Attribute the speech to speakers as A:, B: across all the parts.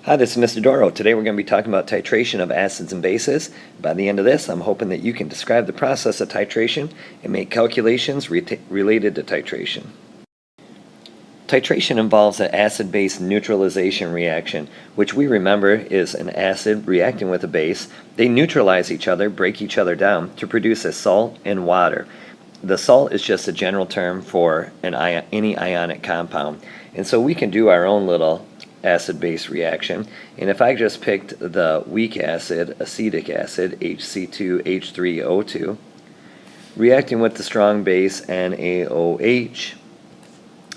A: Hi, this is Mr. Doro. Today we're going to be talking about titration of acids and bases. By the end of this, I'm hoping that you can describe the process of titration and make calculations related to titration. Titration involves an acid-base neutralization reaction, which we remember is an acid reacting with a base. They neutralize each other, break each other down to produce a salt and water. The salt is just a general term for any ionic compound. And so we can do our own little acid-base reaction. And if I just picked the weak acid, acetic acid, HC2H3O2, reacting with the strong base, NaOH,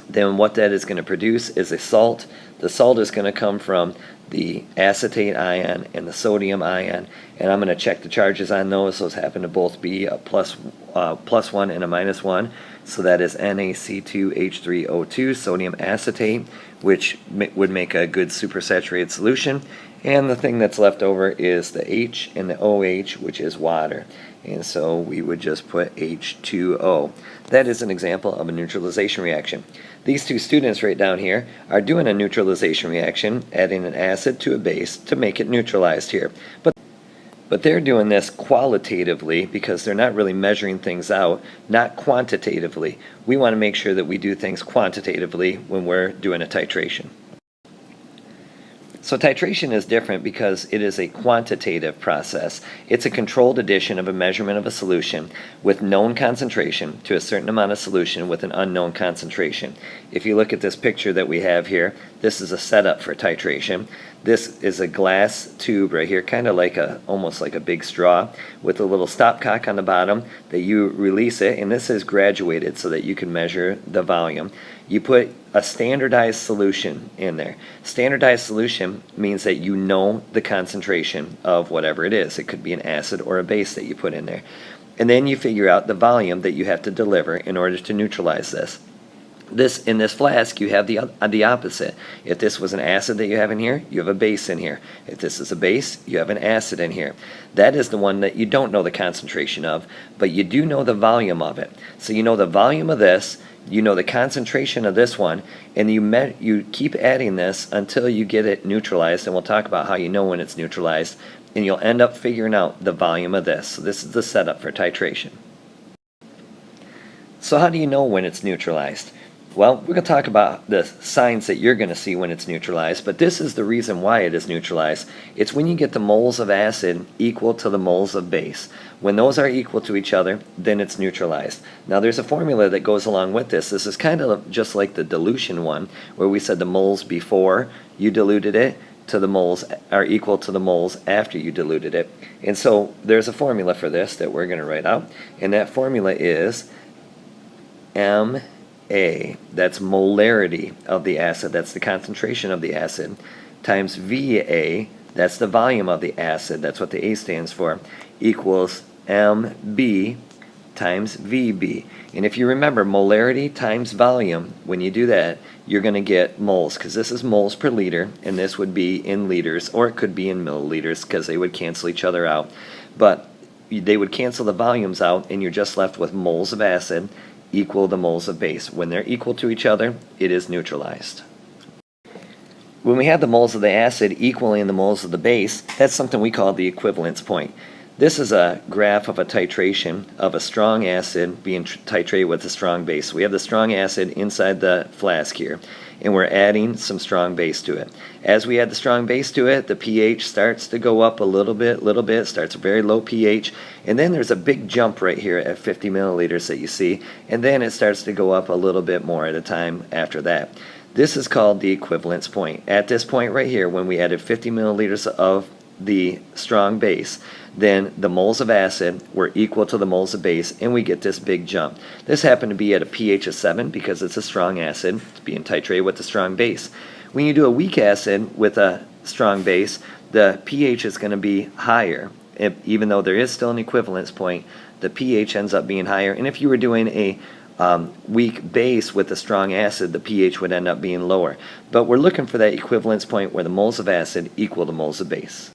A: then what that is going to produce is a salt. The salt is going to come from the acetate ion and the sodium ion, and I'm going to check the charges on those. Those happen to both be a plus 1 and a minus 1, so that is NaC2H3O2, sodium acetate, which would make a good supersaturated solution, and the thing that's left over is the H and the OH, which is water, and so we would just put H2O. That is an example of a neutralization reaction. These two students right down here are doing a neutralization reaction, adding an acid to a base to make it neutralized here. But they're doing this qualitatively because they're not really measuring things out, not quantitatively. We want to make sure that we do things quantitatively when we're doing a titration. So titration is different because it is a quantitative process. It's a controlled addition of a measurement of a solution with known concentration to a certain amount of solution with an unknown concentration. If you look at this picture that we have here, this is a setup for titration. This is a glass tube right here, kind of like almost like a big straw with a little stopcock on the bottom that you release it, and this is graduated so that you can measure the volume. You put a standardized solution in there. Standardized solution means that you know the concentration of whatever it is. It could be an acid or a base that you put in there. And then you figure out the volume that you have to deliver in order to neutralize this. In this flask, you have the opposite. If this was an acid that you have in here, you have a base in here. If this is a base, you have an acid in here. That is the one that you don't know the concentration of, but you do know the volume of it. So you know the volume of this, you know the concentration of this one, and you keep adding this until you get it neutralized, and we'll talk about how you know when it's neutralized, and you'll end up figuring out the volume of this. So this is the setup for titration. So how do you know when it's neutralized? Well, we're going to talk about the signs that you're going to see when it's neutralized, but this is the reason why it is neutralized. It's when you get the moles of acid equal to the moles of base. When those are equal to each other, then it's neutralized. Now there's a formula that goes along with this. This is kind of just like the dilution one, where we said the moles before you diluted it to the moles are equal to the moles after you diluted it. And so there's a formula for this that we're going to write out, and that formula is M A, that's molarity of the acid, that's the concentration of the acid, times VA, that's the volume of the acid, that's what the A stands for, equals MB times VB. And if you remember, molarity times volume, when you do that, you're going to get moles, because this is moles per liter, and this would be in liters, or it could be in milliliters, because they would cancel each other out. But they would cancel the volumes out, and you're just left with moles of acid equal the moles of base. When they're equal to each other, it is neutralized. When we have the moles of the acid equaling the moles of the base, that's something we call the equivalence point. This is a graph of a titration of a strong acid being titrated with a strong base. So we have the strong acid inside the flask here, and we're adding some strong base to it. As we add the strong base to it, the pH starts to go up a little bit, starts a very low pH, and then there's a big jump right here at 50 milliliters that you see, and then it starts to go up a little bit more at a time after that. This is called the equivalence point. At this point right here, when we added 50 milliliters of the strong base, then the moles of acid were equal to the moles of base, and we get this big jump. This happened to be at a pH of 7 because it's a strong acid. It's being titrated with a strong base. When you do a weak acid with a strong base, the pH is going to be higher. Even though there is still an equivalence point, the pH ends up being higher. And if you were doing a weak base with a strong acid, the pH would end up being lower. But we're looking for that equivalence point where the moles of acid equal the moles of base.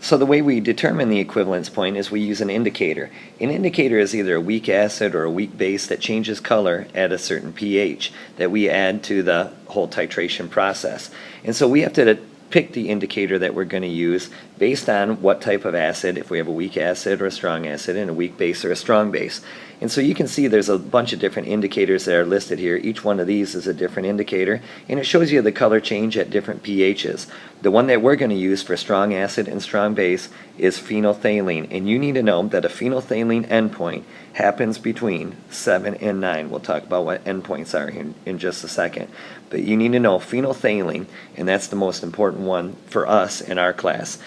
A: So the way we determine the equivalence point is we use an indicator. An indicator is either a weak acid or a weak base that changes color at a certain pH that we add to the whole titration process. And so we have to pick the indicator that we're going to use based on what type of acid, if we have a weak acid or a strong acid, and a weak base or a strong base. And so you can see there's a bunch of different indicators that are listed here. Each one of these is a different indicator, and it shows you the color change at different pHs. The one that we're going to use for strong acid and strong base is phenolphthalein, and you need to know that a phenolphthalein endpoint happens between 7 and 9. We'll talk about what endpoints are here in just a second. But you need to know phenolphthalein, and that's the most important one for us in our class.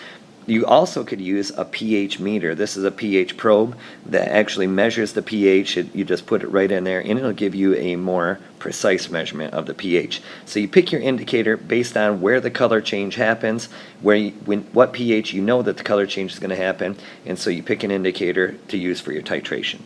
A: You also could use a pH meter. This is a pH probe that actually measures the pH. You just put it right in there, and it'll give you a more precise measurement of the pH. So you pick your indicator based on where the color change happens, what pH you know that the color change is going to happen, and so you pick an indicator to use for your titration.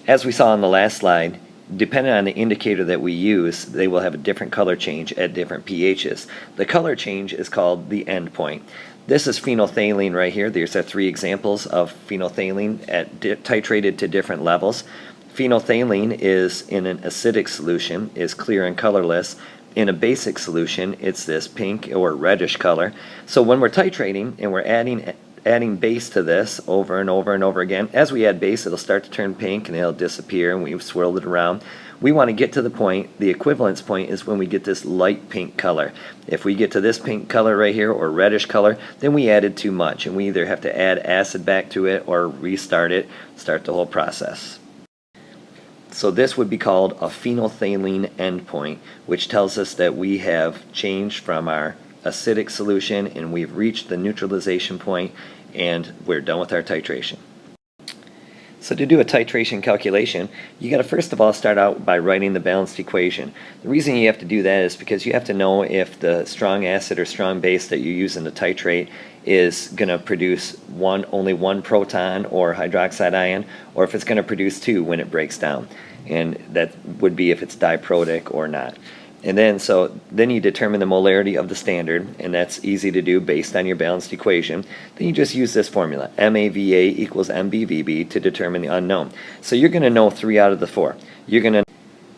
A: As we saw on the last slide, depending on the indicator that we use, they will have a different color change at different pHs. The color change is called the endpoint. This is phenolphthalein right here. These are 3 examples of phenolphthalein titrated to different levels. Phenolphthalein is in an acidic solution, is clear and colorless. In a basic solution, it's this pink or reddish color. So when we're titrating and we're adding base to this over and over and over again, as we add base, it'll start to turn pink and it'll disappear, and we've swirled it around. We want to get to the point, the equivalence point is when we get this light pink color. If we get to this pink color right here, or reddish color, then we added too much, and we either have to add acid back to it or restart it, start the whole process. So this would be called a phenolphthalein endpoint, which tells us that we have changed from our acidic solution and we've reached the neutralization point and we're done with our titration. So to do a titration calculation, you got to first of all start out by writing the balanced equation. The reason you have to do that is because you have to know if the strong acid or strong base that you use in the titrate is going to produce only one proton or hydroxide ion, or if it's going to produce 2 when it breaks down. And that would be if it's diprotic or not. And then you determine the molarity of the standard, and that's easy to do based on your balanced equation. Then you just use this formula, MAVA equals MBVB, to determine the unknown. So you're going to know 3 out of the 4.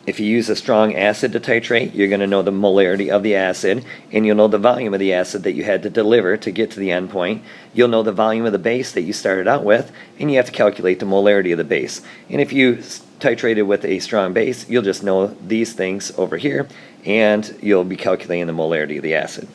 A: If you use a strong acid to titrate, you're going to know the molarity of the acid, and you'll know the volume of the acid that you had to deliver to get to the end point. You'll know the volume of the base that you started out with, and you have to calculate the molarity of the base. And if you titrated with a strong base, you'll just know these things over here, and you'll be calculating the molarity of the acid.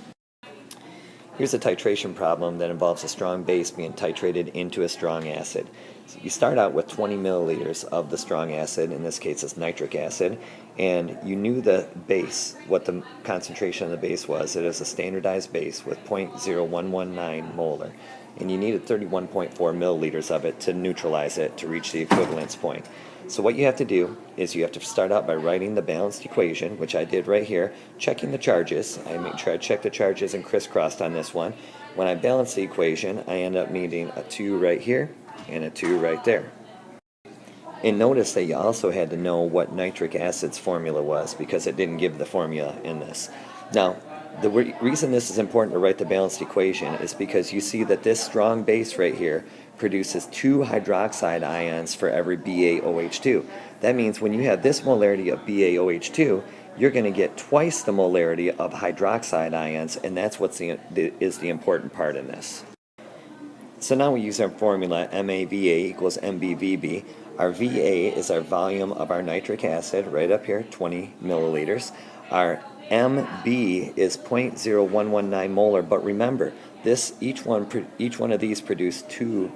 A: Here's a titration problem that involves a strong base being titrated into a strong acid. So you start out with 20 milliliters of the strong acid, in this case it's nitric acid, and you knew the base, what the concentration of the base was. It is a standardized base with 0.0119 molar, and you needed 31.4 milliliters of it to neutralize it to reach the equivalence point. So what you have to do is you have to start out by writing the balanced equation, which I did right here, checking the charges. I made sure I checked the charges and crisscrossed on this one. When I balance the equation, I end up needing a 2 right here and a 2 right there. And notice that you also had to know what nitric acid's formula was, because it didn't give the formula in this. Now, the reason this is important to write the balanced equation is because you see that this strong base right here produces 2 hydroxide ions for every BaOH2. That means when you have this molarity of BaOH2, you're going to get twice the molarity of hydroxide ions, and that's what is the important part in this. So now we use our formula MAVA equals MBVB. Our VA is our volume of our nitric acid, right up here, 20 milliliters. Our MB is 0.0119 molar, but remember, each one of these produce 2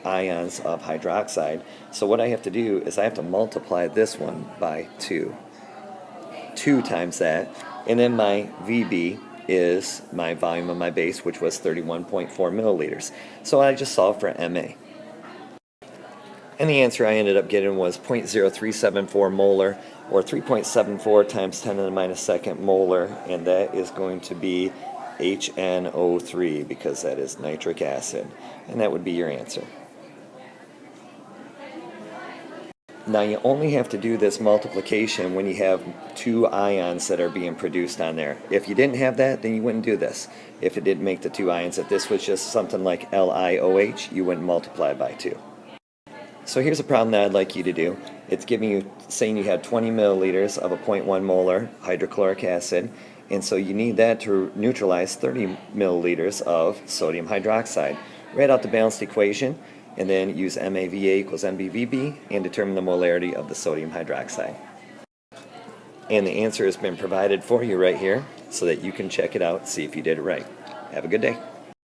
A: ions of hydroxide. So what I have to do is I have to multiply this one by 2 times that, and then my VB is my volume of my base, which was 31.4 milliliters. So I just solved for MA. And the answer I ended up getting was 0.0374 molar, or 3.74 times 10 to the minus second molar, and that is going to be HNO3, because that is nitric acid. And that would be your answer. Now you only have to do this multiplication when you have two ions that are being produced on there. If you didn't have that, then you wouldn't do this. If it didn't make the two ions, if this was just something like LiOH, you wouldn't multiply by 2. So here's a problem that I'd like you to do. It's giving you, saying you had 20 milliliters of a 0.1 molar hydrochloric acid, and so you need that to neutralize 30 milliliters of sodium hydroxide. Write out the balanced equation, and then use MAVA equals MBVB and determine the molarity of the sodium hydroxide. And the answer has been provided for you right here so that you can check it out, see if you did it right. Have a good day.